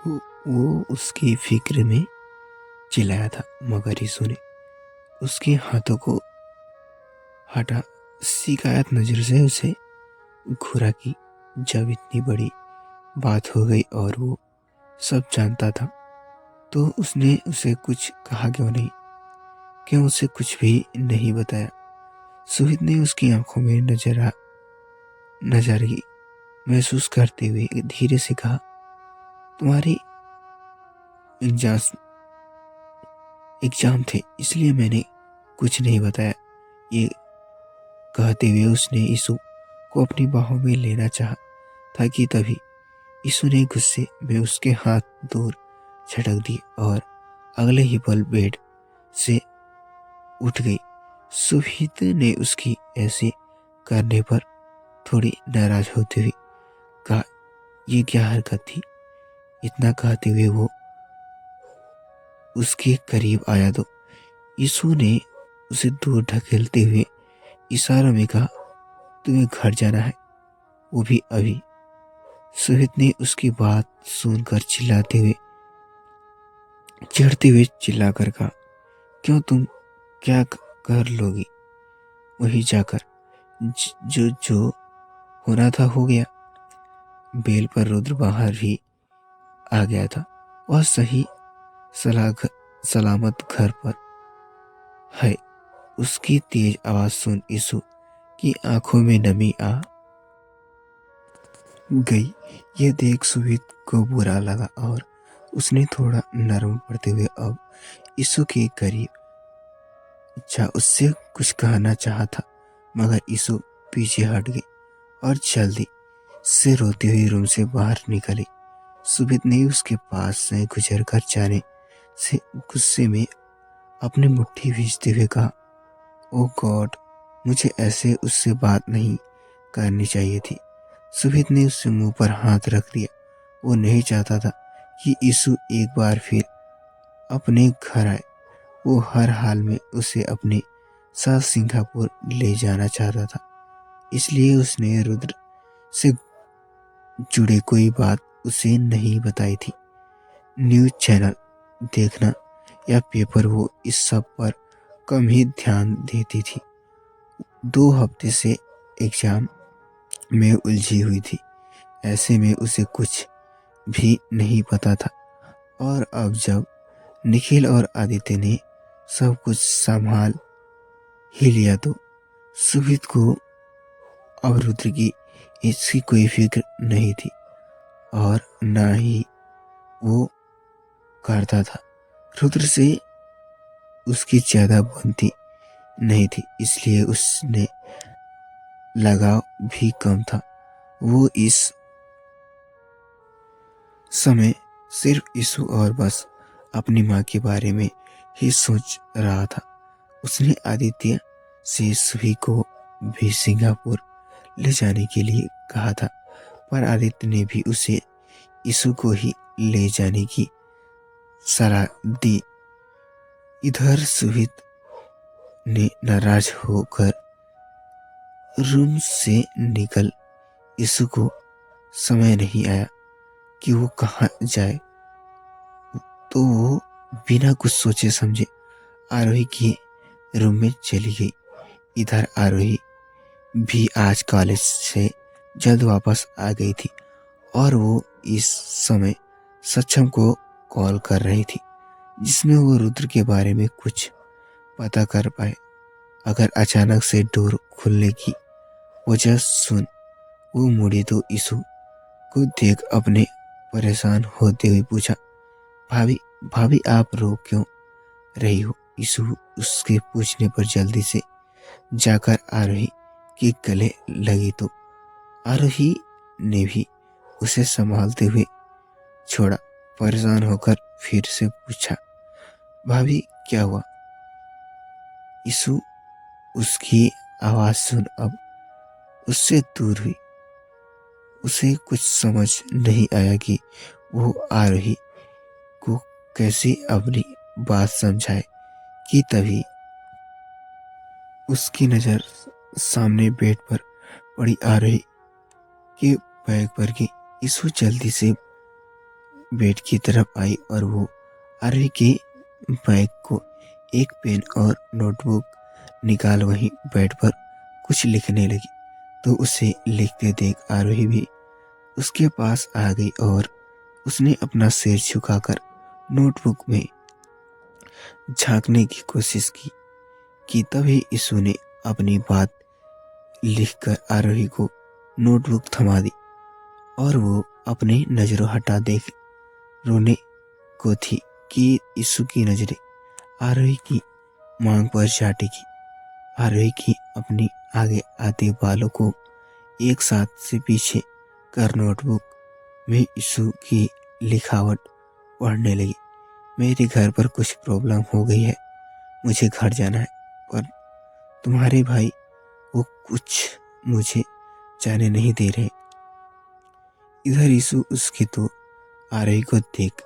वो उसकी फिक्र में चिल्लाया था, मगर यीशु ने उसके हाथों को हटा शिकायत नजर से उसे घूरा की। जब इतनी बड़ी बात हो गई और वो सब जानता था, तो उसने उसे कुछ कहा क्यों नहीं? क्यों उसे कुछ भी नहीं बताया? सुहित ने उसकी आंखों में नजर की महसूस करते हुए धीरे से कहा, तुम्हारी एग्जाम एग्जाम थे इसलिए मैंने कुछ नहीं बताया। ये कहते हुए उसने यीशु को अपनी बाहों में लेना चाहा था कि तभी यीशु ने गुस्से में उसके हाथ दूर झटक दिए और अगले ही पल बेड से उठ गई। सुहित ने उसकी ऐसे करने पर थोड़ी नाराज होते हुए कहा, ये क्या हरकत थी? इतना कहते हुए वो उसके करीब आया तो यीशु ने उसे दूर ढकेलते हुए इशारों में कहा, तुम्हें घर जाना है, वो भी अभी। सुहित ने उसकी बात सुनकर चिढ़ते हुए चिल्लाकर कहा, क्यों, तुम क्या कर लोगी? वही जाकर जो होना था हो गया। बेल पर रुद्र बाहर भी आ गया था। वह सही सलामत घर पर है। उसकी तेज आवाज सुन यीशु की आंखों में नमी आ गई। यह देख सुहित को बुरा लगा और उसने थोड़ा नरम पड़ते हुए अब यीशु के करीब उससे कुछ कहना चाहा था, मगर यीशु पीछे हट गई और जल्दी से रोती हुई रूम से बाहर निकली। सुमित ने उसके पास से गुजर कर जाने से गुस्से में अपनी मुट्ठी भींचते हुए कहा, ओ गॉड, मुझे ऐसे उससे बात नहीं करनी चाहिए थी। सुमित ने उससे मुंह पर हाथ रख दिया। वो नहीं चाहता था कि यीशु एक बार फिर अपने घर आए। वो हर हाल में उसे अपने साथ सिंगापुर ले जाना चाहता था। इसलिए उसने रुद्र से जुड़े कोई बात उसे नहीं बताई थी। न्यूज़ चैनल देखना या पेपर, वो इस सब पर कम ही ध्यान देती थी। 2 हफ्ते से एग्जाम में उलझी हुई थी। ऐसे में उसे कुछ भी नहीं पता था। और अब जब निखिल और आदित्य ने सब कुछ संभाल ही लिया तो सुमित को अब रुद्र की इसकी कोई फिक्र नहीं थी और ना ही वो करता था। रुद्र से उसकी ज्यादा बनती नहीं थी, इसलिए उसने लगाव भी कम था। वो इस समय सिर्फ यीशु और बस अपनी माँ के बारे में ही सोच रहा था। उसने आदित्य से सभी को भी सिंगापुर ले जाने के लिए कहा था, पर आदित्य ने भी उसे यीशु को ही ले जाने की सलाह दी। इधर सुहित ने नाराज होकर रूम से निकल। यीशु को समय नहीं आया कि वो कहाँ जाए, तो वो बिना कुछ सोचे समझे आरोही के रूम में चली गई। इधर आरोही भी आज कॉलेज से जल्द वापस आ गई थी और वो इस समय सक्षम को कॉल कर रही थी, जिसमें वो रुद्र के बारे में कुछ पता कर पाए। अगर अचानक से डोर खुलने की वजह सुन वो मुड़ी तो यीशु को देख अपने परेशान होते हुए पूछा, भाभी भाभी आप रो क्यों रही हो? यीशु उसके पूछने पर जल्दी से जाकर आरोही के गले लगी तो आरोही ने भी उसे संभालते हुए छोड़ा। परेशान होकर फिर से पूछा, भाभी क्या हुआ? यीशु उसकी आवाज सुन अब उससे दूर हुई। उसे कुछ समझ नहीं आया कि वो आरोही को कैसे अपनी बात समझाए कि तभी उसकी नजर सामने बेड पर पड़ी आरोही के बैग पर की। यीशु जल्दी से बेड की तरफ आई और वो आरोही के बैग को एक पेन और नोटबुक निकाल वहीं बेड पर कुछ लिखने लगी। तो उसे लिखते देख आरोही भी उसके पास आ गई और उसने अपना सिर झुकाकर नोटबुक में झांकने की कोशिश की कि तभी ईशु ने अपनी बात लिखकर आरोही को नोटबुक थमा दी और वो अपनी नजरों हटा देख रोने को थी कि ईशु की नजरें आरोही की मांग पर जा टिकी। आरोही की अपनी आगे आते बालों को एक साथ से पीछे कर नोटबुक में ईशु की लिखावट पढ़ने लगी। मेरे घर पर कुछ प्रॉब्लम हो गई है, मुझे घर जाना है, पर तुम्हारे भाई वो कुछ मुझे जाने नहीं दे रहे। इधर ईशु उसकी तो आरोही को देख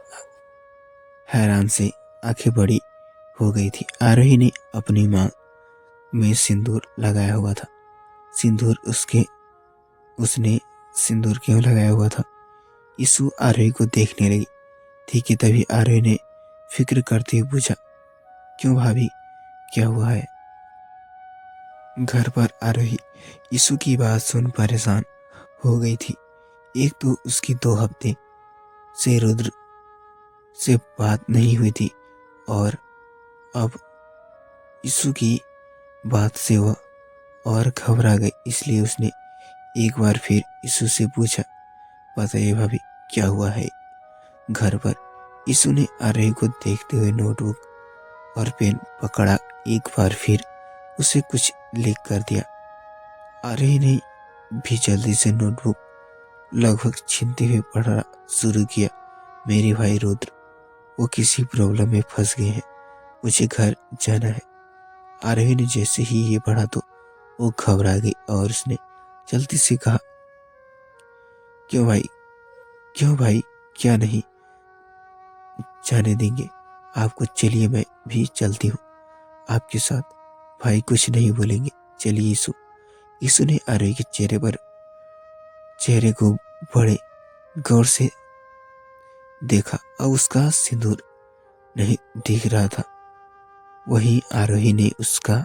हैरान से आंखें बड़ी हो गई थी। आरोही ने अपनी मांग में सिंदूर लगाया हुआ था। उसने सिंदूर क्यों लगाया हुआ था? ईशु आरोही को देखने लगी थी कि तभी आरोही ने फिक्र करते हुए पूछा, क्यों भाभी, क्या हुआ है? घर पर आरोही ईशु की बात सुन परेशान हो गई थी। एक तो उसकी 2 हफ्ते से रुद्र से बात नहीं हुई थी और अब ईशु की बात से वह और घबरा गई। इसलिए उसने एक बार फिर ईशु से पूछा, बताइए भाभी, क्या हुआ है घर पर? ईशु ने आरोही को देखते हुए नोटबुक और पेन पकड़ा। एक बार फिर उसे कुछ लिख कर दिया। आरोही ने भी जल्दी से नोटबुक लगभग छीनते हुए पढ़ना शुरू किया। मेरे भाई रुद्र, वो किसी प्रॉब्लम में फंस गए हैं, मुझे घर जाना है। आरोही ने जैसे ही ये पढ़ा तो वो घबरा गई और उसने जल्दी से कहा, क्यों भाई, क्या नहीं जाने देंगे आपको? चलिए मैं भी चलती हूँ आपके साथ, भाई कुछ नहीं बोलेंगे, चलिए। ईशु ने आरोही के चेहरे को बड़े गौर से देखा और उसका सिंदूर नहीं दिख रहा था। वहीं आरोही ने उसका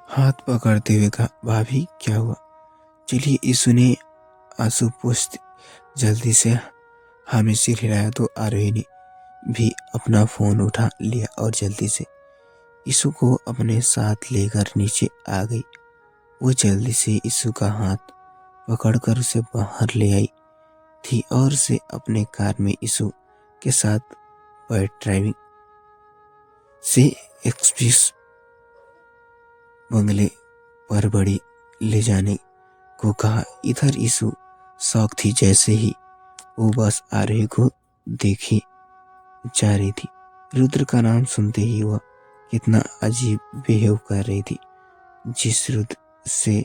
हाथ पकड़ते हुए कहा, भाभी क्या हुआ? चलिए। ईशु ने आंसू पोंछते जल्दी से हमें सिर हिलाया तो आरोही ने भी अपना फोन उठा लिया और जल्दी से ईशु को अपने साथ लेकर नीचे आ गई। वो जल्दी से ईशु का हाथ पकड़कर उसे बाहर ले आई थी और उसे अपने कार में ईशु के साथ बैठ ड्राइविंग से एक्सप्रेस बंगले पर बड़ी ले जाने को कहा। इधर ईशु शौक थी जैसे ही वो बस आरोही को देखी जा रही थी। रुद्र का नाम सुनते ही वह कितना अजीब बिहेव कर रही थी, जिस रुद्र से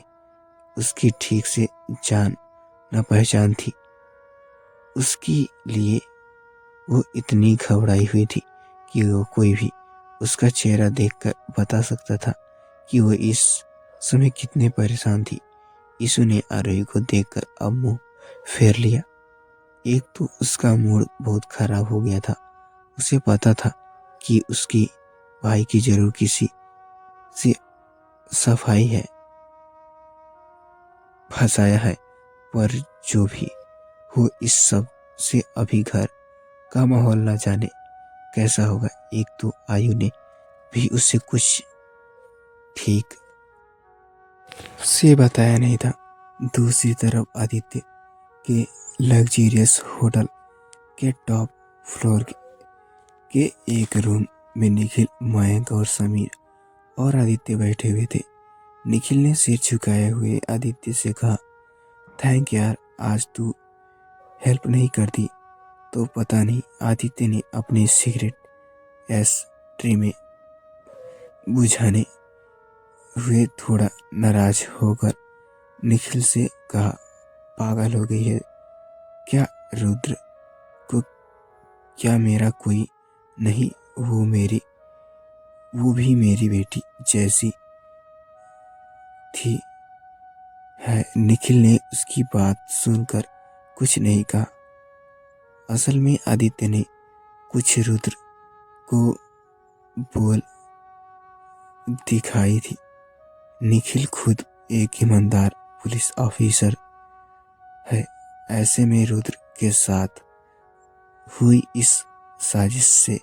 उसकी ठीक से जान न पहचान थी। उसके लिए वो इतनी घबराई हुई थी कि वो कोई भी उसका चेहरा देखकर बता सकता था कि वो इस समय कितने परेशान थी। ईशु ने आरोही को देखकर अब मुंह फेर लिया। एक तो उसका मूड बहुत खराब हो गया था। उसे पता था कि उसकी भाई की जरूर किसी से सफाई है, फंसाया है, पर जो भी हो इस सब से अभी घर का माहौल न जाने कैसा होगा। एक तो आयु ने भी उसे कुछ ठीक से बताया नहीं था। दूसरी तरफ आदित्य के लग्जरियस होटल के टॉप फ्लोर के एक रूम में निखिल, मयंक और समीर और आदित्य बैठे हुए थे। निखिल ने सिर झुकाए हुए आदित्य से कहा, थैंक यार, आज तू हेल्प नहीं करती तो पता नहीं। आदित्य ने अपनी सिगरेट एस ट्रे में बुझाने हुए थोड़ा नाराज होकर निखिल से कहा, पागल हो गई है क्या रुद्र को? क्या मेरा कोई नहीं? वो भी मेरी बेटी जैसी थी है। निखिल ने उसकी बात सुनकर कुछ नहीं कहा असल में आदित्य ने कुछ रुद्र को बोल दिखाई थी। निखिल खुद एक ईमानदार पुलिस ऑफिसर है। ऐसे में रुद्र के साथ हुई इस साजिश से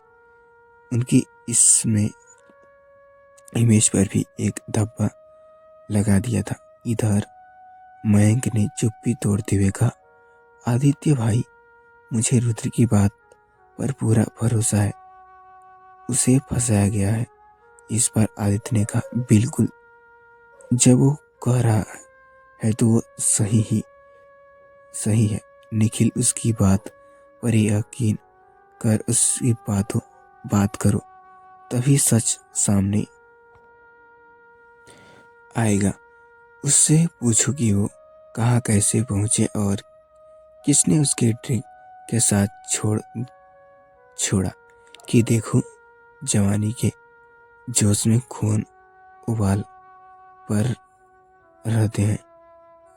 उनकी इसमें इमेज पर भी एक धब्बा लगा दिया था। इधर मयंक ने चुप्पी तोड़ते हुए कहा, आदित्य भाई, मुझे रुद्र की बात पर पूरा भरोसा है, उसे फंसाया गया है। इस पर आदित्य ने कहा, बिल्कुल, जब वो कह रहा है तो वो सही है। निखिल, उसकी बात पर यकीन कर उसकी बात करो, तभी सच सामने आएगा। उससे पूछो कि वो कहाँ कैसे पहुंचे और किसने उसके ड्रिंक के साथ छोड़ा। कि देखो, जवानी के जोश में खून उबाल पर रहते हैं।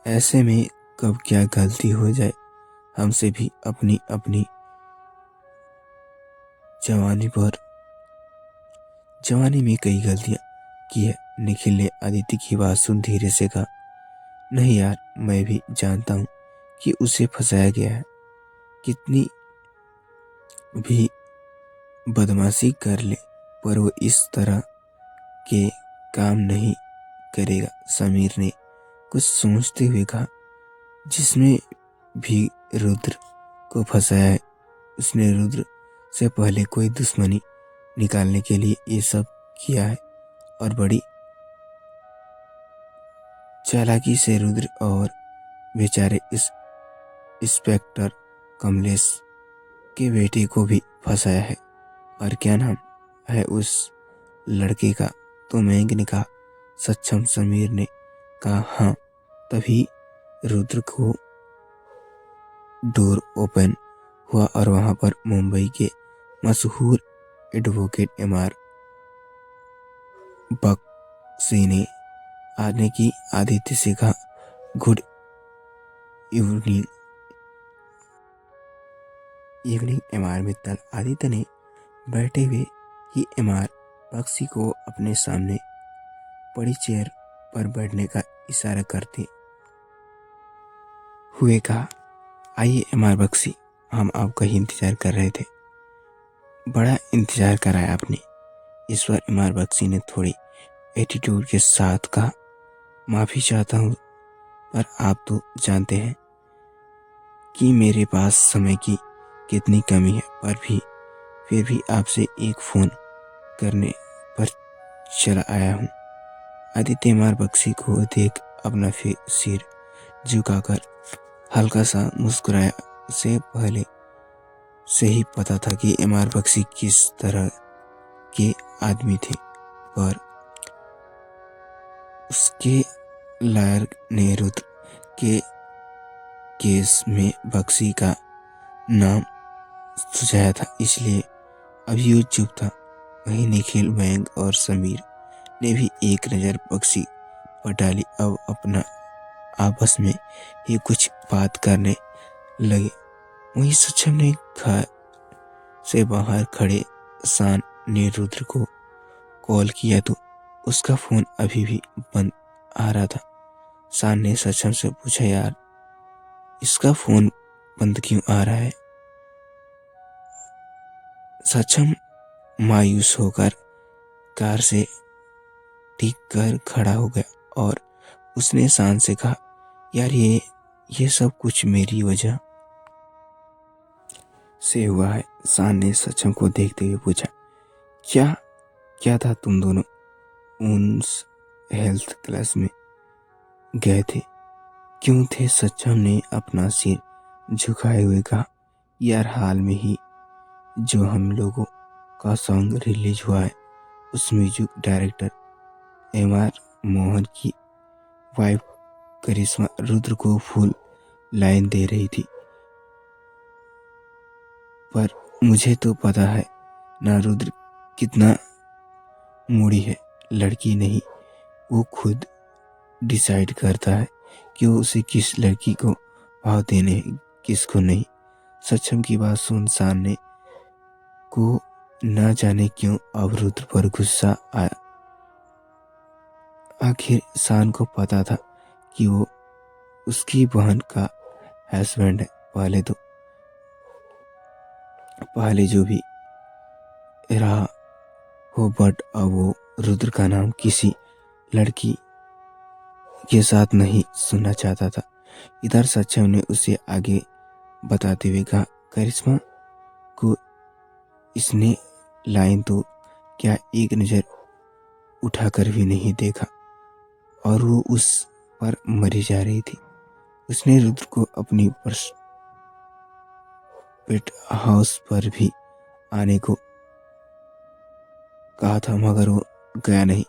ऐसे में कब क्या गलती हो जाए हमसे भी। अपनी जवानी में कई गलतियां की है। निखिल ने आदित्य की बात सुन धीरे से कहा, नहीं यार, मैं भी जानता हूँ कि उसे फंसाया गया है। कितनी भी बदमाशी कर ले पर वो इस तरह के काम नहीं करेगा। समीर ने कुछ सोचते हुए कहा, जिसमें भी रुद्र को फंसाया है उसने रुद्र से पहले कोई दुश्मनी निकालने के लिए ये सब किया है और बड़ी चालाकी से रुद्र और बेचारे इस इंस्पेक्टर कमलेश के बेटे को भी फंसाया है। और क्या नाम है उस लड़के का? तो मयंक ने कहा, सक्षम। समीर ने कहा, हाँ। तभी रुद्र को डोर ओपन हुआ और वहां पर मुंबई के मशहूर एडवोकेट एमआर बख्शी ने आने की आदित्य से कहा, good evening MR Mittal. Aditya ने बैठे हुए ही एमआर बख्शी को अपने सामने पड़ी चेयर पर बैठने का इशारा करते हुए कहा, आइए एमआर बख्शी, हम आपका ही इंतजार कर रहे थे। बड़ा इंतजार कराया आपने। इस पर एमआर बख्शी ने थोड़ी एटीट्यूड के साथ कहा, माफी चाहता हूँ, पर आप तो जानते हैं कि मेरे पास समय की कितनी कमी है। पर फिर भी आपसे एक फोन करने पर चला आया हूँ। आदित्य एमआर बख्शी को देख अपना सिर झुकाकर हल्का सा मुस्कुराया। उसे पहले से ही पता था कि एमआर बख्शी किस तरह के आदमी थे, पर उसके लॉयर ने रुद्र के केस में बख्शी का नाम सुझाया था, इसलिए अभी वो चुप था। वहीं निखिल, मयंक और समीर ने भी एक नज़र बख्शी पर डाली। अब अपना आपस में ही कुछ बात करने लगे। वहीं सक्षम ने घर से बाहर खड़े शान ने रुद्र को कॉल किया तो उसका फोन अभी भी बंद आ रहा था। शान ने सक्षम से पूछा, यार, इसका फोन बंद क्यों आ रहा है? सक्षम मायूस होकर कार से टिक कर खड़ा हो गया और उसने शान से कहा, यार, ये सब कुछ मेरी वजह से हुआ है। शान ने सक्षम को देखते हुए पूछा, क्या था? तुम दोनों उस हेल्थ क्लास में गए थे, क्यों थे? सक्षम ने अपना सिर झुकाए हुए कहा, यार, हाल में ही जो हम लोगों का सॉन्ग रिलीज हुआ है, उस म्यूजिक डायरेक्टर एमआर मोहन की वाइफ करिश्मा रुद्र को फुल लाइन दे रही थी। पर मुझे तो पता है ना रुद्र कितना मूडी है। लड़की नहीं, वो खुद डिसाइड करता है कि वो उसे किस लड़की को भाव देने हैं, किसको नहीं। सक्षम की बात सुन शान ने को न जाने क्यों अब रुद्र पर गुस्सा आया। आखिर शान को पता था कि वो उसकी बहन का हस्बैंड है। पहले जो भी रहा हो, बट अब वो रुद्र का नाम किसी लड़की के साथ नहीं सुनना चाहता था। इधर सक्षम ने उसे आगे बताते हुए कहा, करिश्मा को इसने लाइन तो क्या एक नज़र उठाकर भी नहीं देखा और वो उस पर मरी जा रही थी। उसने रुद्र को अपनी पेट हाउस पर भी आने को कहा था, मगर वो गया नहीं।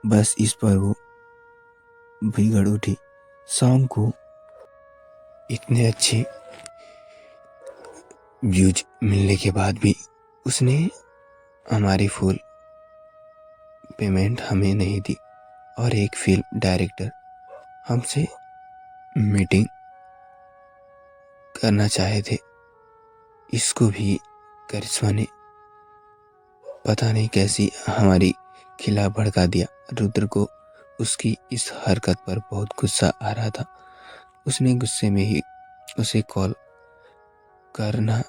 बस इस पर वो बिगड़ उठी। शाम को इतने अच्छे व्यूज मिलने के बाद भी उसने हमारी फुल पेमेंट हमें नहीं दी और एक फिल्म डायरेक्टर हमसे मीटिंग करना चाहे थे। इसको भी करिश्मा ने पता नहीं कैसी हमारी खिलाफ भड़का दिया। रुद्र को उसकी इस हरकत पर बहुत गुस्सा आ रहा था। उसने गुस्से में ही उसे कॉल करना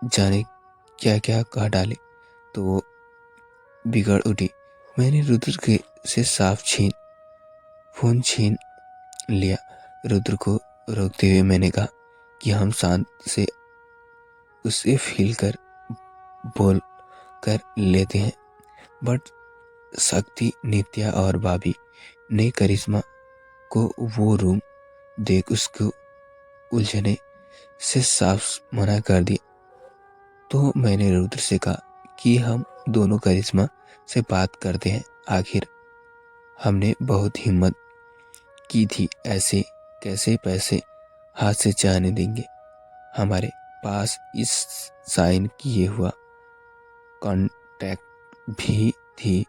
जाने क्या क्या कह डाले तो वो बिगड़ उठी। मैंने रुद्र के से साफ फोन छीन लिया। रुद्र को रोकते हुए मैंने कहा कि हम शांत से उसे फील कर बोल कर लेते हैं। बट शक्ति, नित्या और भाभी ने करिश्मा को वो रूम देख उसको उलझने से साफ मना कर दिया। तो मैंने रुद्र से कहा कि हम दोनों करिश्मा से बात करते हैं। आखिर हमने बहुत हिम्मत की थी, ऐसे कैसे पैसे हाथ से जाने देंगे। हमारे पास इस साइन किए हुआ कॉन्ट्रैक्ट भी थी।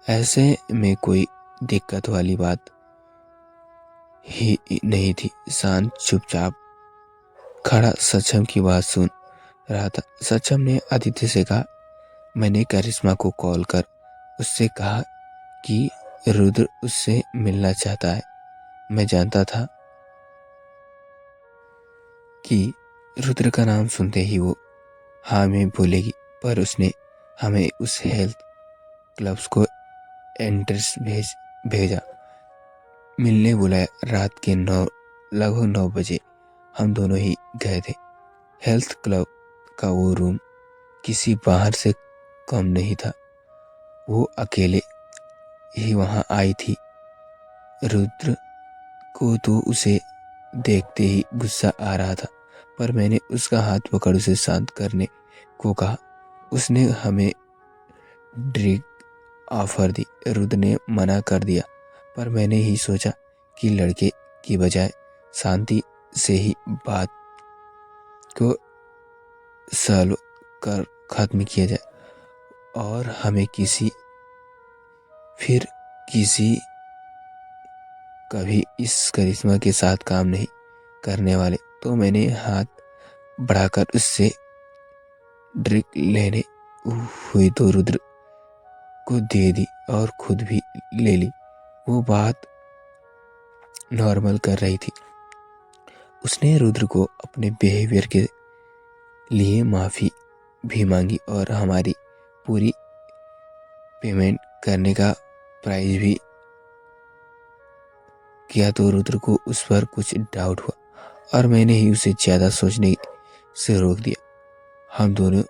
ऐसे में कोई दिक्कत वाली बात ही नहीं थी। शान चुपचाप खड़ा सक्षम की बात सुन रहा था। सक्षम ने आदित्य से कहा, मैंने करिश्मा को कॉल कर उससे कहा कि रुद्र उससे मिलना चाहता है। मैं जानता था कि रुद्र का नाम सुनते ही वो हाँ में बोलेगी, पर उसने हमें उस हेल्थ क्लब्स को एड्रेस भेजा, मिलने बुलाया। रात के लगभग 9 बजे हम दोनों ही गए थे। हेल्थ क्लब का वो रूम किसी बाहर से कम नहीं था। वो अकेले ही वहां आई थी। रुद्र को तो उसे देखते ही गुस्सा आ रहा था, पर मैंने उसका हाथ पकड़ उसे शांत करने को कहा। उसने हमें ड्रिंक ऑफर दी। रुद्र ने मना कर दिया, पर मैंने ही सोचा कि लड़के की बजाय शांति से ही बात को सॉल्व कर खत्म किया जाए और हमें किसी कभी इस करिश्मा के साथ काम नहीं करने वाले। तो मैंने हाथ बढ़ाकर उससे ड्रिंक लेने हुई तो रुद्र को दे दी और खुद भी ले ली। वो बात नॉर्मल कर रही थी। उसने रुद्र को अपने बिहेवियर के लिए माफ़ी भी मांगी और हमारी पूरी पेमेंट करने का प्राइस भी किया। तो रुद्र को उस पर कुछ डाउट हुआ और मैंने ही उसे ज़्यादा सोचने से रोक दिया। हम दोनों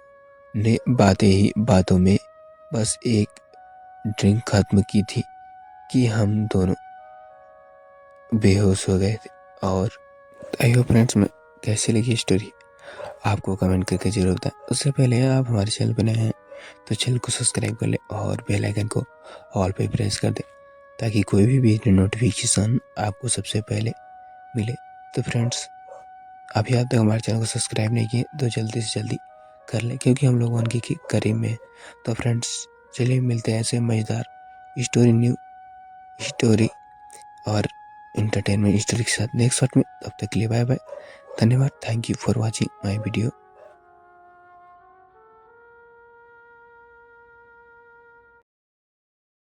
ने बातों में बस एक ड्रिंक खत्म की थी कि हम दोनों बेहोश हो गए थे। और आइयो फ्रेंड्स, में कैसी लगी स्टोरी आपको कमेंट करके जरूर बताएं। उससे पहले आप हमारे चैनल पर नए हैं तो चैनल को सब्सक्राइब कर ले और बेल आइकन को ऑल पे प्रेस कर दें ताकि कोई भी वीडियो नोटिफिकेशन आपको सबसे पहले मिले। तो फ्रेंड्स, अभी आप तक हमारे चैनल को सब्सक्राइब नहीं किए तो जल्दी से जल्दी कर लें, क्योंकि हम लोग उनके करीब में हैं। तो फ्रेंड्स, चलिए मिलते हैं ऐसे मज़ेदार न्यू स्टोरी और इंटरटेनमेंट स्टोरी के साथ नेक्स्ट पार्ट में। तब तक के लिए बाय बाय, धन्यवाद। Thank you for watching my video.